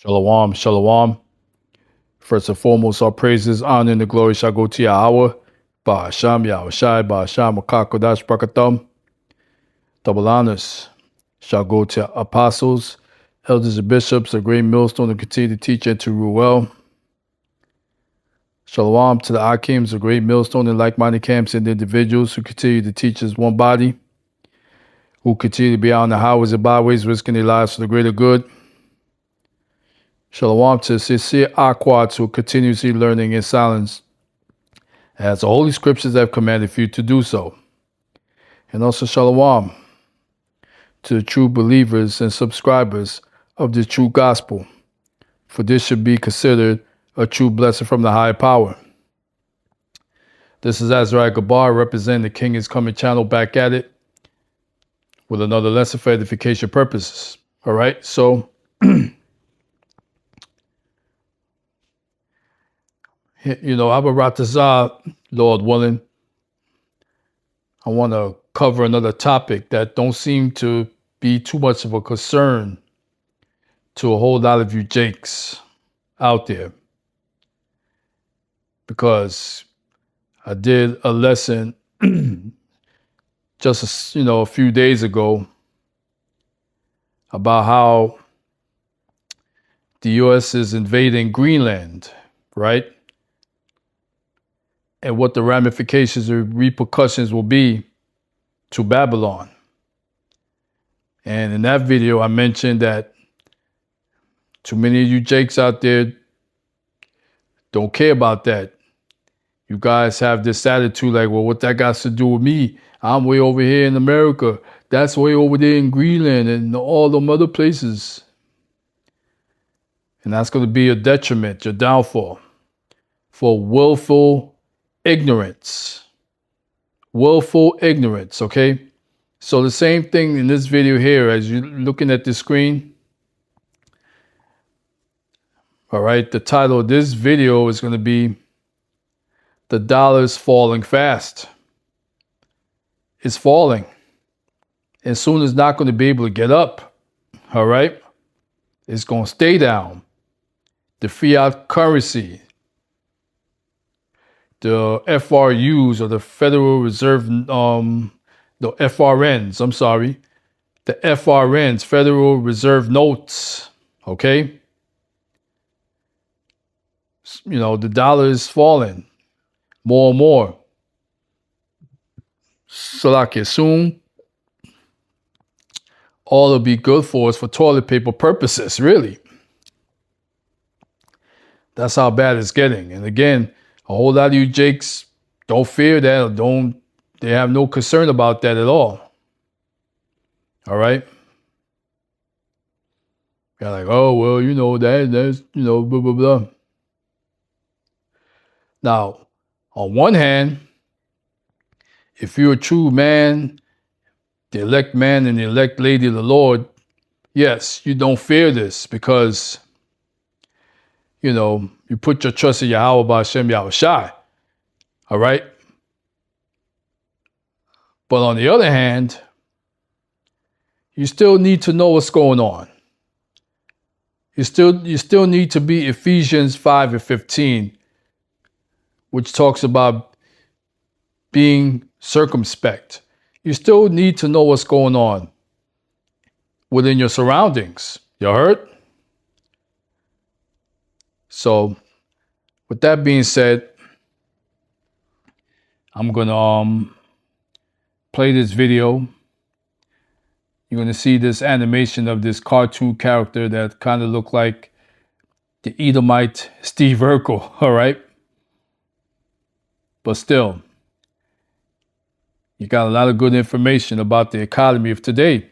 Shalom, shalom. First and foremost, our praises, honor, and the glory shall go to Yahweh. Ba'asham, Yahushai, Ba'asham, Makakodash, Brakatham. Double honors shall go to apostles, elders, and bishops, a great millstone to continue to teach and to rule well. Shalom to the Akims, a great millstone and like-minded camps and individuals who continue to teach as one body, who continue to be out on the highways and byways, risking their lives for the greater good. Shalom to sincere Aquats who are continuously learning in silence, as the Holy Scriptures have commanded for you to do so. And also Shalom to the true believers and subscribers of the true gospel, for this should be considered a true blessing from the higher power. This is Azariah Gabar representing the King is Coming channel, back at it with another lesson for edification purposes. All right, so Abaratazah, Lord willing, I want to cover another topic that don't seem to be too much of a concern to a whole lot of you Jakes out there. Because I did a lesson just a few days ago about how the U.S. is invading Greenland, right? And what the ramifications or repercussions will be to Babylon. And in that video, I mentioned that too many of you Jakes out there don't care about that. You guys have this attitude like, well, what that got to do with me? I'm way over here in America. That's way over there in Greenland and all them other places. And that's going to be a detriment, your downfall, for willful ignorance. Willful ignorance, okay? So the same thing in this video here, as you're looking at the screen. All right, the title of this video is going to be "The Dollar's Falling Fast." It's falling. And soon it's not going to be able to get up. All right? It's going to stay down. The fiat currency, the FRUs, or the Federal Reserve, the FRNs, I'm sorry, the FRNs, Federal Reserve Notes, okay? The dollar is falling more and more. So like soon, all will be good for us for toilet paper purposes, really. That's how bad it's getting. And again, a whole lot of you Jakes don't fear that, or they have no concern about that at all. All right? You're like, oh, well, that's, blah, blah, blah. Now, on one hand, if you're a true man, the elect man and the elect lady of the Lord, yes, you don't fear this because, you put your trust in Yahweh Ba'ashem Yahushai. All right? But on the other hand, you still need to know what's going on. You still need to be Ephesians 5:15, which talks about being circumspect. You still need to know what's going on within your surroundings. You heard? So, with that being said, I'm gonna play this video. You're gonna see this animation of this cartoon character that kind of looked like the Edomite Steve Urkel, all right? But still, you got a lot of good information about the economy of today.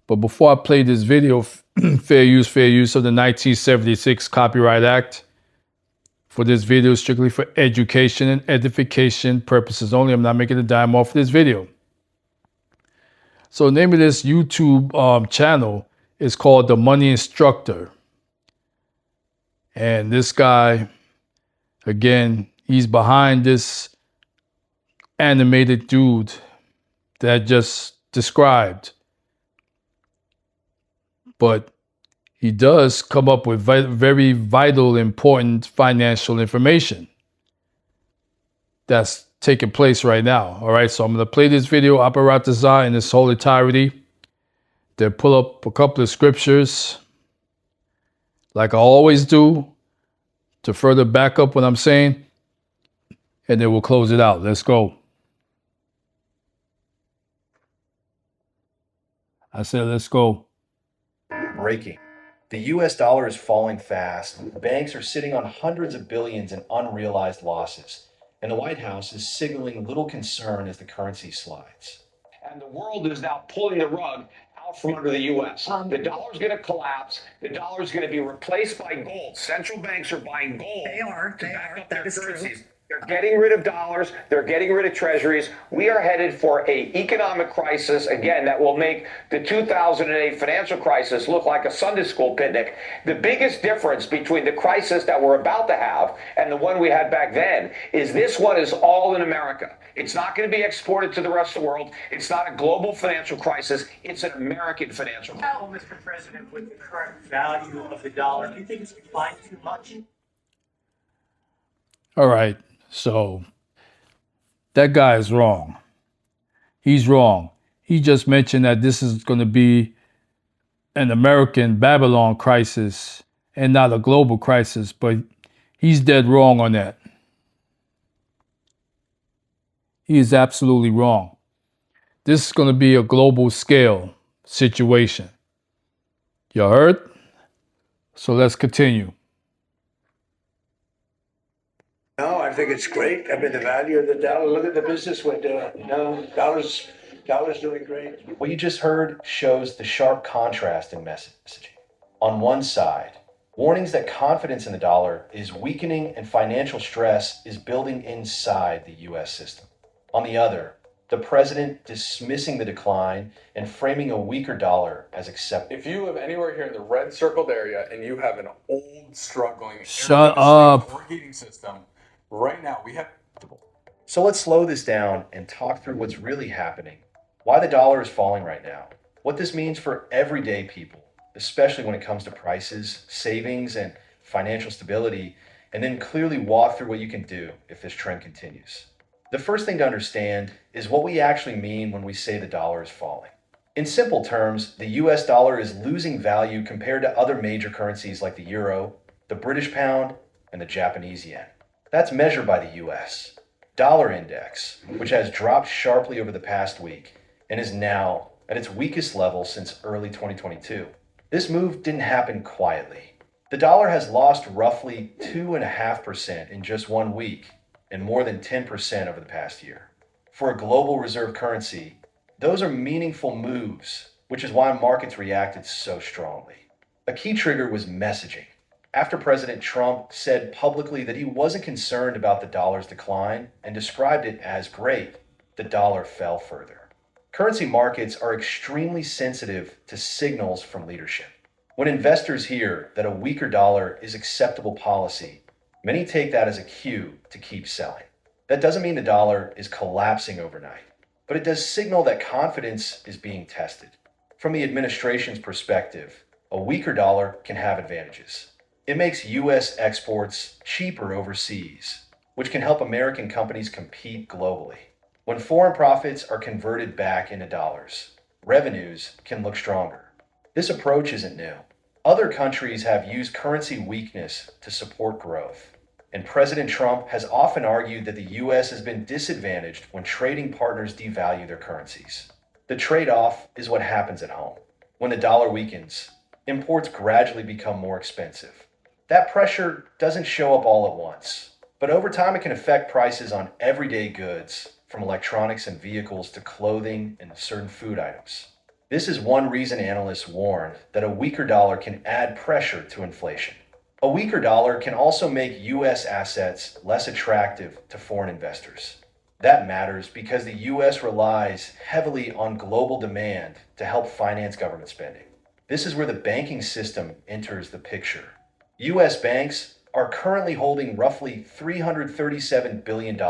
But before I play this video, fair use of the 1976 Copyright Act. For this video, strictly for education and edification purposes only. I'm not making a dime off of this video. So the name of this YouTube channel is called The Money Instructor. And this guy, again, he's behind this animated dude that I just described. But he does come up with very vital, important financial information that's taking place right now. All right, so I'm going to play this video, Aparatazar, in its whole entirety. Then pull up a couple of scriptures, like I always do, to further back up what I'm saying, and then we'll close it out. Let's go. I said, let's go. Breaking. The US dollar is falling fast. Banks are sitting on hundreds of billions in unrealized losses. And the White House is signaling little concern as the currency slides. And the world is now pulling the rug out from under the U.S. The dollar's going to collapse. The dollar's going to be replaced by gold. Central banks are buying gold. They are. That is true. They're getting rid of dollars. They're getting rid of treasuries. We are headed for an economic crisis, again, that will make the 2008 financial crisis look like a Sunday school picnic. The biggest difference between the crisis that we're about to have and the one we had back then is this one is all in America. It's not going to be exported to the rest of the world. It's not a global financial crisis. It's an American financial crisis. Well, Mr. President, with the current value of the dollar, do you think it's declined too much? All right. So that guy is wrong. He's wrong. He just mentioned that this is going to be an American Babylon crisis and not a global crisis, but he's dead wrong on that. He is absolutely wrong. This is going to be a global scale situation. You heard? So let's continue. No, I think it's great. I mean, the value of the dollar. Look at the business window. Dollar's doing great. What you just heard shows the sharp contrast in messaging. On one side, warnings that confidence in the dollar is weakening and financial stress is building inside the U.S. system. On the other, the president dismissing the decline and framing a weaker dollar as acceptable. If you live anywhere here in the red circled area and you have an old, struggling Shut up. or heating system, right now we have. So let's slow this down and talk through what's really happening, why the dollar is falling right now, what this means for everyday people, especially when it comes to prices, savings, and financial stability, and then clearly walk through what you can do if this trend continues. The first thing to understand is what we actually mean when we say the dollar is falling. In simple terms, the US dollar is losing value compared to other major currencies like the euro, the British pound, and the Japanese yen. That's measured by the US Dollar Index, which has dropped sharply over the past week and is now at its weakest level since early 2022. This move didn't happen quietly. The dollar has lost roughly 2.5% in just 1 week and more than 10% over the past year. For a global reserve currency, those are meaningful moves, which is why markets reacted so strongly. A key trigger was messaging. After President Trump said publicly that he wasn't concerned about the dollar's decline and described it as great, the dollar fell further. Currency markets are extremely sensitive to signals from leadership. When investors hear that a weaker dollar is acceptable policy, many take that as a cue to keep selling. That doesn't mean the dollar is collapsing overnight, but it does signal that confidence is being tested. From the administration's perspective, a weaker dollar can have advantages. It makes U.S. exports cheaper overseas, which can help American companies compete globally. When foreign profits are converted back into dollars, revenues can look stronger. This approach isn't new. Other countries have used currency weakness to support growth, and President Trump has often argued that the U.S. has been disadvantaged when trading partners devalue their currencies. The trade-off is what happens at home. When the dollar weakens, imports gradually become more expensive. That pressure doesn't show up all at once, but over time it can affect prices on everyday goods, from electronics and vehicles to clothing and certain food items. This is one reason analysts warn that a weaker dollar can add pressure to inflation. A weaker dollar can also make U.S. assets less attractive to foreign investors. That matters because the U.S. relies heavily on global demand to help finance government spending. This is where the banking system enters the picture. U.S. banks are currently holding roughly $337 billion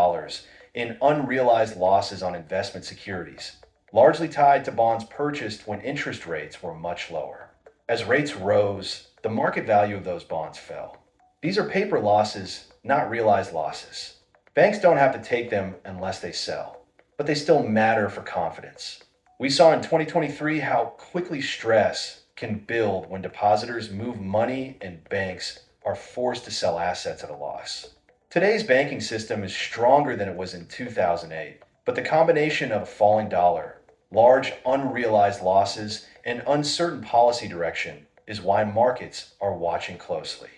in unrealized losses on investment securities, largely tied to bonds purchased when interest rates were much lower. As rates rose, the market value of those bonds fell. These are paper losses, not realized losses. Banks don't have to take them unless they sell, but they still matter for confidence. We saw in 2023 how quickly stress can build when depositors move money and banks are forced to sell assets at a loss. Today's banking system is stronger than it was in 2008, but the combination of a falling dollar, large unrealized losses, and uncertain policy direction is why markets are watching closely.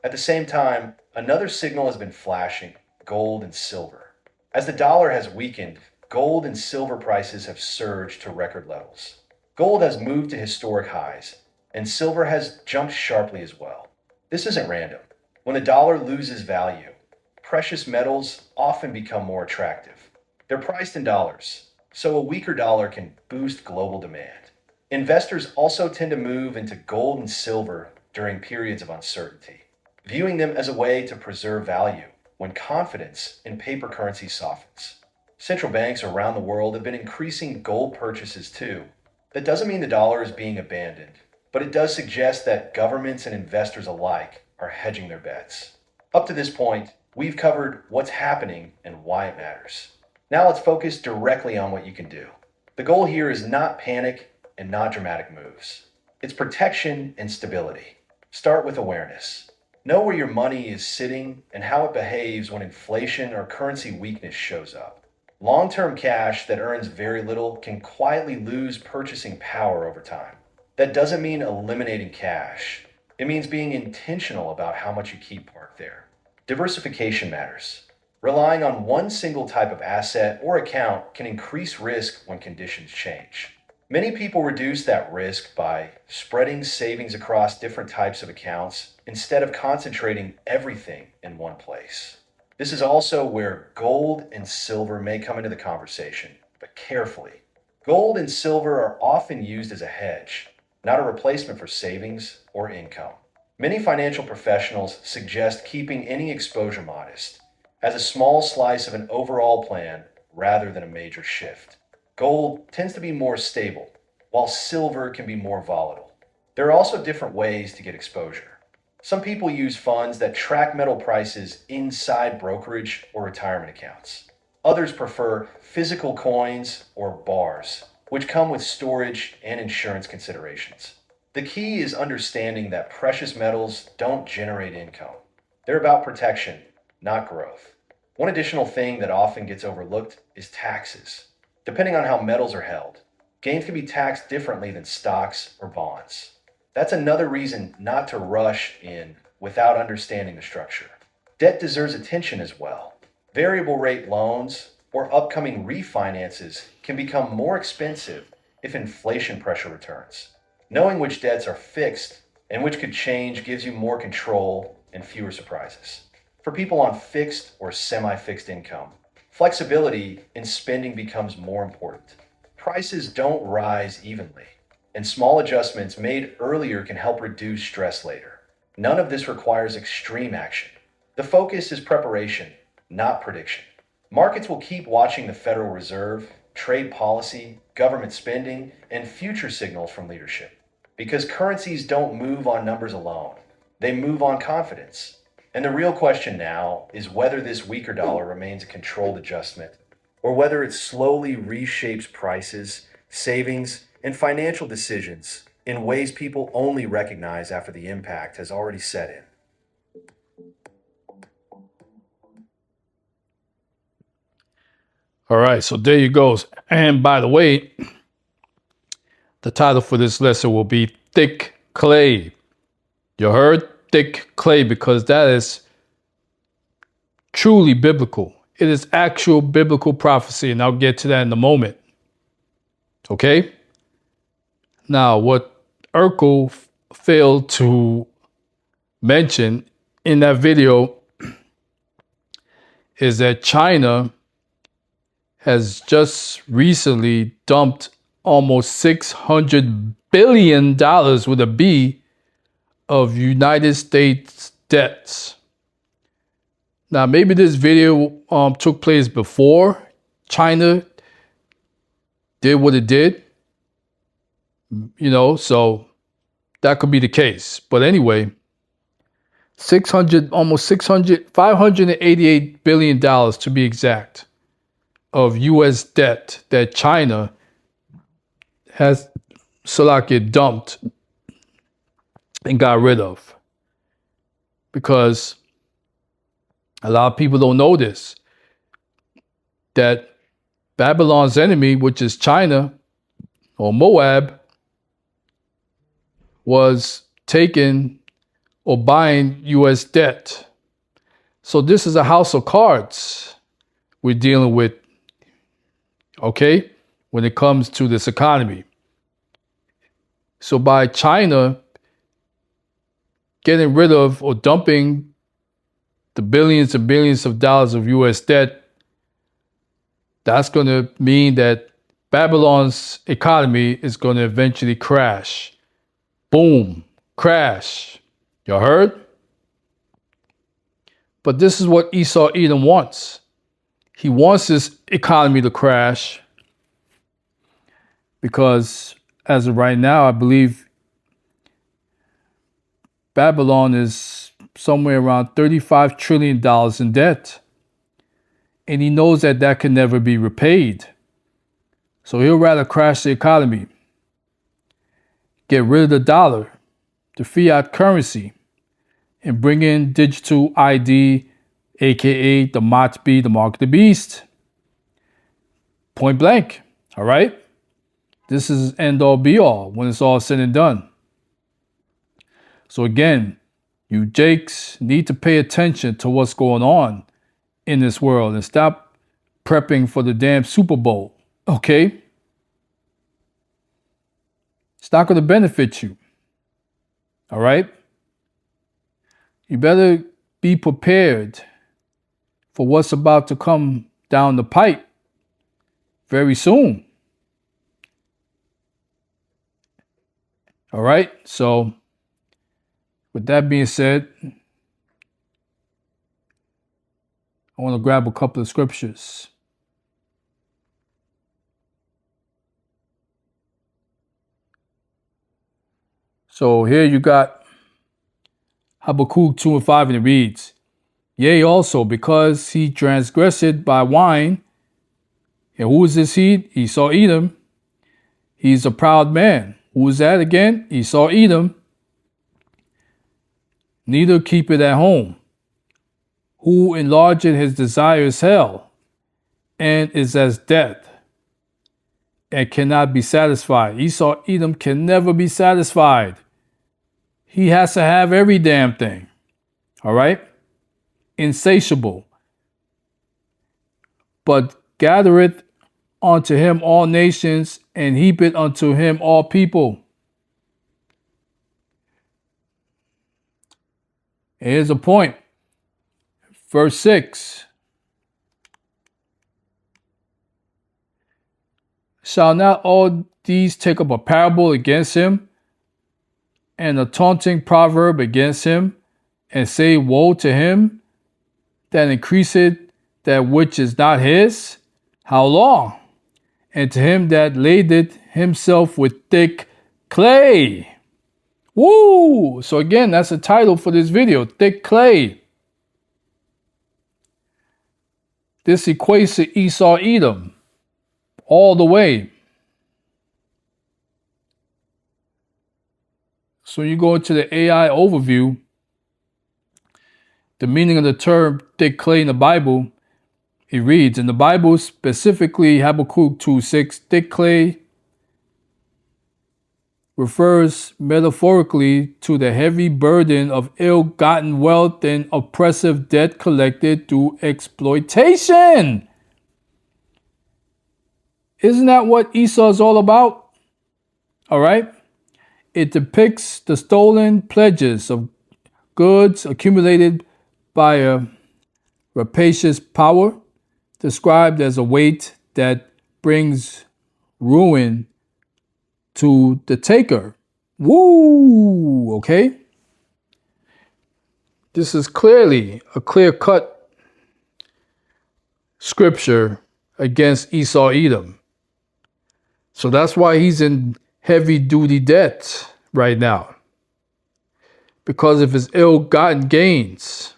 At the same time, another signal has been flashing: gold and silver. As the dollar has weakened, gold and silver prices have surged to record levels. Gold has moved to historic highs, and silver has jumped sharply as well. This isn't random. When the dollar loses value, precious metals often become more attractive. They're priced in dollars, so a weaker dollar can boost global demand. Investors also tend to move into gold and silver during periods of uncertainty, viewing them as a way to preserve value when confidence in paper currency softens. Central banks around the world have been increasing gold purchases too. That doesn't mean the dollar is being abandoned, but it does suggest that governments and investors alike are hedging their bets. Up to this point, we've covered what's happening and why it matters. Now let's focus directly on what you can do. The goal here is not panic and not dramatic moves. It's protection and stability. Start with awareness. Know where your money is sitting and how it behaves when inflation or currency weakness shows up. Long-term cash that earns very little can quietly lose purchasing power over time. That doesn't mean eliminating cash. It means being intentional about how much you keep parked there. Diversification matters. Relying on one single type of asset or account can increase risk when conditions change. Many people reduce that risk by spreading savings across different types of accounts instead of concentrating everything in one place. This is also where gold and silver may come into the conversation, but carefully. Gold and silver are often used as a hedge, not a replacement for savings or income. Many financial professionals suggest keeping any exposure modest, as a small slice of an overall plan rather than a major shift. Gold tends to be more stable, while silver can be more volatile. There are also different ways to get exposure. Some people use funds that track metal prices inside brokerage or retirement accounts. Others prefer physical coins or bars, which come with storage and insurance considerations. The key is understanding that precious metals don't generate income. They're about protection, not growth. One additional thing that often gets overlooked is taxes. Depending on how metals are held, gains can be taxed differently than stocks or bonds. That's another reason not to rush in without understanding the structure. Debt deserves attention as well. Variable rate loans or upcoming refinances can become more expensive if inflation pressure returns. Knowing which debts are fixed and which could change gives you more control and fewer surprises. For people on fixed or semi-fixed income, flexibility in spending becomes more important. Prices don't rise evenly, and small adjustments made earlier can help reduce stress later. None of this requires extreme action. The focus is preparation, not prediction. Markets will keep watching the Federal Reserve, trade policy, government spending, and future signals from leadership. Because currencies don't move on numbers alone, they move on confidence. And the real question now is whether this weaker dollar remains a controlled adjustment, or whether it slowly reshapes prices, savings, and financial decisions in ways people only recognize after the impact has already set in. All right, so there you goes. And by the way, the title for this lesson will be Thick Clay. You heard? Thick clay, because that is truly biblical. It is actual biblical prophecy, and I'll get to that in a moment. Okay? Now, what Urkel failed to mention in that video is that China has just recently dumped almost $600 billion with a B of United States debts. Now, maybe this video took place before China did what it did, so that could be the case. But anyway, 588 billion dollars to be exact of US debt that China has dumped and got rid of. Because a lot of people don't know this, that Babylon's enemy, which is China or Moab, was taking or buying US debt. So this is a house of cards we're dealing with, okay, when it comes to this economy. So by China getting rid of or dumping the billions and billions of dollars of US debt, that's going to mean that Babylon's economy is going to eventually crash. Boom, crash. You heard? But this is what Esau Edom wants. He wants his economy to crash because as of right now, I believe Babylon is somewhere around $35 trillion in debt. And he knows that that can never be repaid. So he'll rather crash the economy, get rid of the dollar, the fiat currency, and bring in digital ID, aka the MOTB, the Mark of the Beast. Point blank. All right? This is end all be all when it's all said and done. So again, you Jakes need to pay attention to what's going on in this world and stop prepping for the damn Super Bowl. Okay? It's not going to benefit you. All right? You better be prepared for what's about to come down the pipe very soon. All right? So, with that being said, I want to grab a couple of scriptures. So here you got Habakkuk 2 and 5, and it reads, Yea, also, because he transgressed by wine. And who is this he? Esau Edom. He's a proud man. Who is that again? Esau Edom. Neither keep it at home. Who enlargeth his desires hell, and is as death, and cannot be satisfied. Esau Edom can never be satisfied. He has to have every damn thing. All right? Insatiable. But gathereth unto him all nations, and heapeth unto him all people. And here's a point. Verse 6. Shall not all these take up a parable against him, and a taunting proverb against him, and say, Woe to him that increaseth that which is not his? How long? And to him that ladeth himself with thick clay. Woo! So again, that's the title for this video, thick clay. This equates to Esau Edom all the way. So you go into the AI overview, the meaning of the term thick clay in the Bible, it reads, in the Bible, specifically Habakkuk 2:6, thick clay refers metaphorically to the heavy burden of ill-gotten wealth and oppressive debt collected through exploitation. Isn't that what Esau is all about? All right. It depicts the stolen pledges of goods accumulated by a rapacious power, described as a weight that brings ruin to the taker. Woo! Okay? This is clearly a clear-cut scripture against Esau Edom. So that's why he's in heavy-duty debt right now. because of his ill-gotten gains.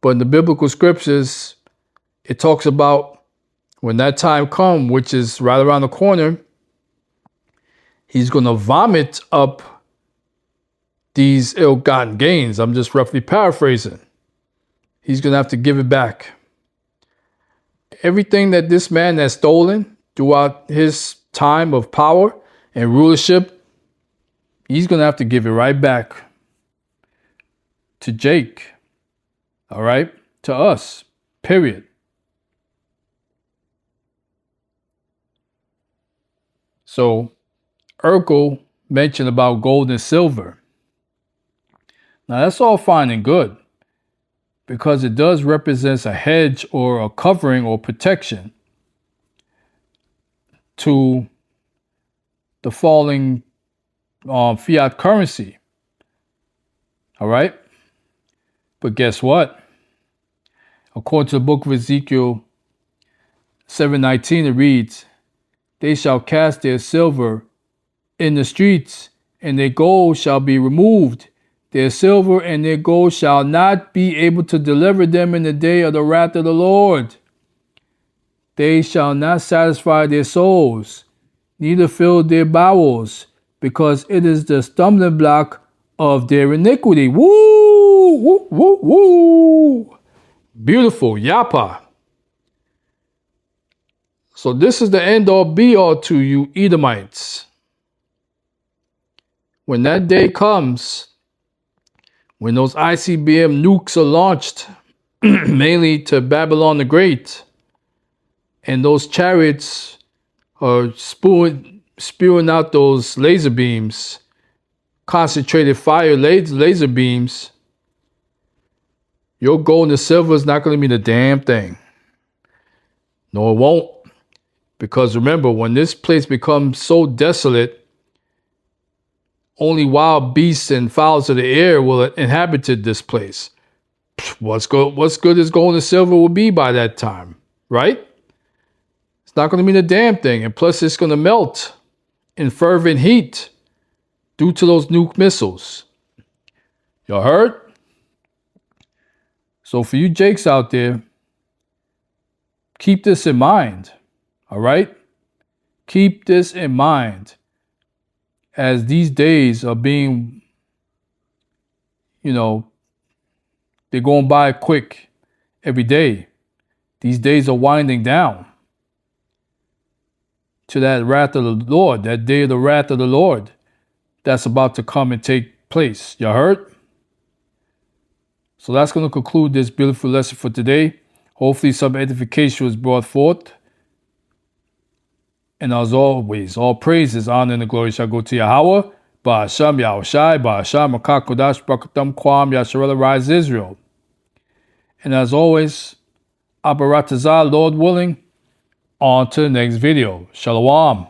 But in the biblical scriptures, it talks about when that time comes, which is right around the corner, he's going to vomit up these ill-gotten gains. I'm just roughly paraphrasing. He's going to have to give it back. Everything that this man has stolen throughout his time of power and rulership, he's going to have to give it right back to Jake. All right? To us. Period. So, Urkel mentioned about gold and silver. Now, that's all fine and good, because it does represent a hedge or a covering or protection to the falling fiat currency. All right? But guess what? According to the book of Ezekiel 7:19, it reads, "They shall cast their silver in the streets, and their gold shall be removed. Their silver and their gold shall not be able to deliver them in the day of the wrath of the Lord. They shall not satisfy their souls, neither fill their bowels, because it is the stumbling block of their iniquity." Woo! Woo! Woo! Woo! Beautiful. Yapa. So this is the end all be all to you Edomites. When that day comes, when those ICBM nukes are launched, mainly to Babylon the Great, and those chariots are spewing out those laser beams, concentrated fire laser beams, your gold and silver is not going to mean a damn thing. No, it won't. Because remember, when this place becomes so desolate, only wild beasts and fowls of the air will inhabit this place. What's good as gold and silver will be by that time, right? It's not going to mean a damn thing. And plus, it's going to melt in fervent heat due to those nuke missiles. Y'all heard? So for you Jakes out there, keep this in mind. All right? Keep this in mind as these days are being, they're going by quick every day. These days are winding down to that wrath of the Lord, that day of the wrath of the Lord that's about to come and take place. You heard? So that's going to conclude this beautiful lesson for today. Hopefully some edification was brought forth. And as always, all praises, honor, and the glory shall go to Yahweh, Ba'asham Yahushai, Ba'asham Makakodash, Brakatam Kwam, Yasharella, Rise Israel. And as always, Abaratazah, Lord willing, on to the next video. Shalom.